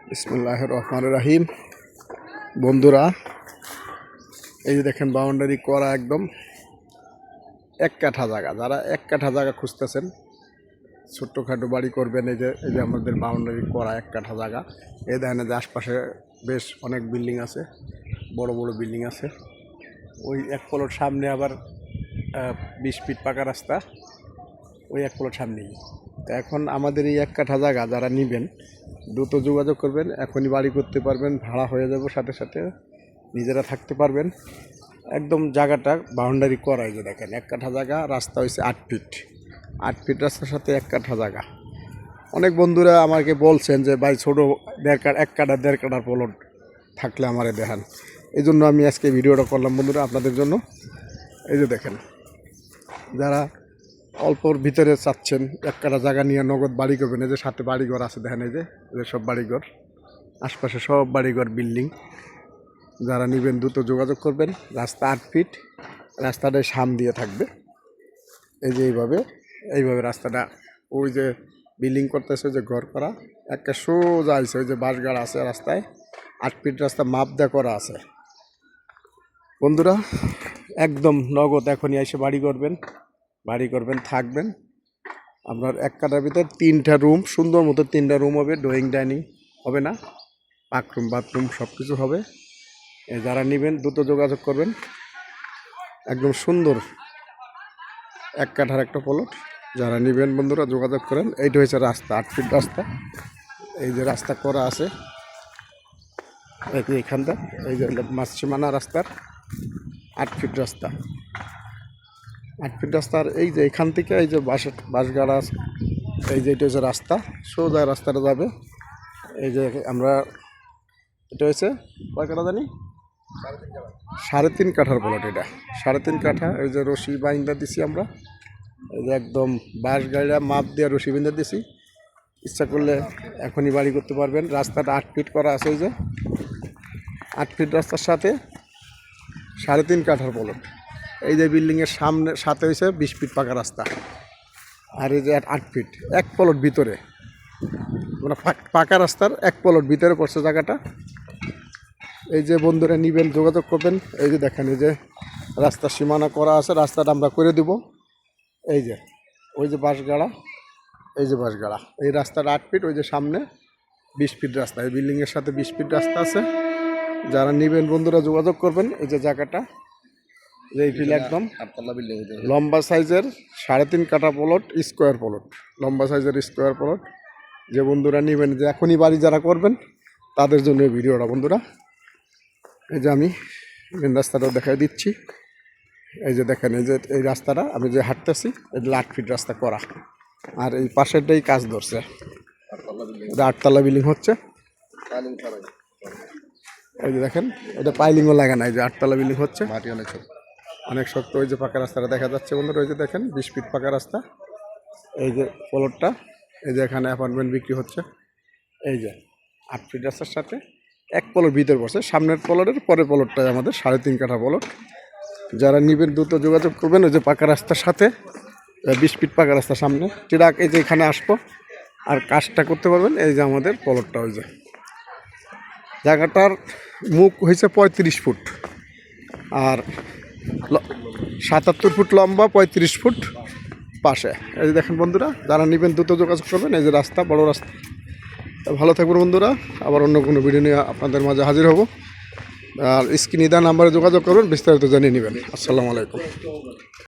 বিসমিল্লাহির রহমানির রহিম। বন্ধুরা, এই যে দেখেন বাউন্ডারি করা একদম এক কাঠা জায়গা। যারা এক কাঠা জায়গা খুঁজতেছেন, ছোট্টখাটো বাড়ি করবেন, এই যে আমাদের বাউন্ডারি করা এক কাঠা জায়গা। এই দেখেন যে আশপাশে বেশ অনেক বিল্ডিং আছে, বড় বড় বিল্ডিং আছে। ওই এক প্লট সামনে আবার 20 ফিট পাকা রাস্তা, ওই এক প্লট সামনেই। তো এখন আমাদের এই এক কাঠা জায়গা যারা নেবেন দ্রুত যোগাযোগ করবেন, এখনই বাড়ি করতে পারবেন, ভাড়া হয়ে যাব, সাথে সাথে নিজেরা থাকতে পারবেন। একদম জায়গাটা বাউন্ডারি করা। এই যে দেখেন এক কাঠা জায়গা, রাস্তা হয়েছে 8 ফিট, 8 ফিট রাস্তার সাথে এক কাঠা জায়গা। অনেক বন্ধুরা আমাকে বলছেন যে ভাই ছোটো 1 কাঠা 1.5 কাঠার প্লট থাকলে আমারে দেখান। এই জন্য আমি আজকে ভিডিওটা করলাম বন্ধুরা আপনাদের জন্য। এই যে দেখেন, যারা অল্পর ভিতরে চাচ্ছেন এক কাঠা জায়গা নিয়ে নগদ বাড়ি করবেন, এই যে সাথে বাড়িঘর আছে দেখেন, এই যে সব বাড়িঘর, আশপাশে সব বাড়িঘর বিল্ডিং। যারা নেবেন দ্রুত যোগাযোগ করবেন। রাস্তা 8 ফিট, রাস্তাটা সাম দিয়ে থাকবে। এই যে এইভাবে রাস্তাটা, ওই যে বিল্ডিং করতেছে, যে ঘর করা একটা সোজা আছে, ওই যে বাঁশগাড় আছে রাস্তায়, 8 ফিট রাস্তা মাপ দেওয়া করা আছে। বন্ধুরা একদম নগদ এখনই এসে বাড়ি করবেন, থাকবেন। আপনার এক কাঠার ভিতর 3টা রুম, সুন্দর মতো 3টা রুম হবে, ড্রয়িং ডাইনিং হবে না, বাথরুম সব কিছু হবে। যারা নেবেন দ্রুত যোগাযোগ করবেন। একদম সুন্দর এক কাঠার একটা প্লট, যারা নেবেন বন্ধুরা যোগাযোগ করেন। এইটা হচ্ছে রাস্তা, 8 ফিট রাস্তা। এই যে রাস্তা করা আছে এইখানটা, এই যে মাছ সীমানা রাস্তার 8 ফিট রাস্তা, 8 ফিট রাস্তার এই যে এখান থেকে এই যে বাঁশগাড়া আছে, এই যে এটা হচ্ছে রাস্তা, সোজা রাস্তাটা যাবে। এই যে আমরা এটা হচ্ছে কয় কাঠা জানি, 3.5 কাঠার প্লট। এটা 3.5 কাঠা। এই যে রশি বাইন্দা দিছি আমরা, এই যে একদম বাঁশগাড়া মাপ দিয়ে রশি বাইন্দা দিছি। ইচ্ছা করলে এখনই বাড়ি করতে পারবেন। রাস্তাটা 8 ফিট করা আছে। এই যে 8 ফিট রাস্তার সাথে 3.5 কাঠার প্লট। এই যে বিল্ডিংয়ের সাথে হয়েছে 20 ফিট পাকা রাস্তা। আর এই যে 8 ফিট এক প্লট ভিতরে, মানে পাকা রাস্তার এক প্লট ভিতরে পড়ছে জায়গাটা। এই যে বন্ধুরা নেবেন যোগাযোগ করবেন। এই যে দেখেন, এই যে রাস্তার সীমানা করা আছে, রাস্তাটা আমরা করে দেব। এই যে ওই যে বাঁশগাড়া, এই যে বাঁশগাড়া, এই রাস্তাটা 8 ফিট, ওই যে সামনে 20 ফিট রাস্তা, এই বিল্ডিংয়ের সাথে 20 ফিট রাস্তা আছে। যারা নেবেন বন্ধুরা যোগাযোগ করবেন। এই যে জায়গাটা, এই ফিল একদম লম্বা সাইজের 3.5 কাঠা প্লট, স্কোয়ার প্লট, লম্বা সাইজের স্কোয়ার প্লট। যে বন্ধুরা নেবেন, যে এখনই বাড়ি যারা করবেন তাদের জন্য এই ভিডিওটা বন্ধুরা। এই যে আমি মেন রাস্তাটাও দেখাই দিচ্ছি। এই যে দেখেন, এই যে এই রাস্তাটা আমি যে হাঁটতেছি, এটা 8 ফিট রাস্তা করা। আর এই পাশেরটাই কাজ ধরছে, 8তলা বিল্ডিং হচ্ছে। এই যে দেখেন, এটা পাইলিংও লাগে না, এই যে 8তলা বিল্ডিং হচ্ছে, মাটি অনেক শক্ত। ওই যে পাকা রাস্তাটা দেখা যাচ্ছে বন্ধুরা, ওই যে দেখেন 20 ফিট পাকা রাস্তা। এই যে প্লটটা, এই যে এখানে অ্যাপার্টমেন্ট বিক্রি হচ্ছে। এই যে 8 ফিট রাস্তার সাথে এক প্লট ভিতর পড়ছে, সামনের প্লটের পরের প্লটটাই আমাদের 3.5 কাঠা প্লট। যারা নেবেন দ্রুত যোগাযোগ করবেন। ওই যে পাকা রাস্তার সাথে 20 ফিট পাকা রাস্তার সামনে ট্রাক, এই যে এখানে আসবো আর কাজটা করতে পারবেন। এই যে আমাদের প্লটটা, ওই যে জায়গাটার মুখ হয়েছে 35 ফুট, আর 77 ফুট লম্বা, 35 ফুট পাশে। এই যে দেখেন বন্ধুরা, যারা নেবেন দ্রুত যোগাযোগ করবেন। এই যে রাস্তা, বড় রাস্তা। ভালো থাকবেন বন্ধুরা, আবার অন্য কোনো ভিডিও নিয়ে আপনাদের মাঝে হাজির হব। আর স্ক্রিনে দেওয়া নাম্বারে যোগাযোগ করবেন, বিস্তারিত জানিয়ে নেবেন। আসসালামু আলাইকুম।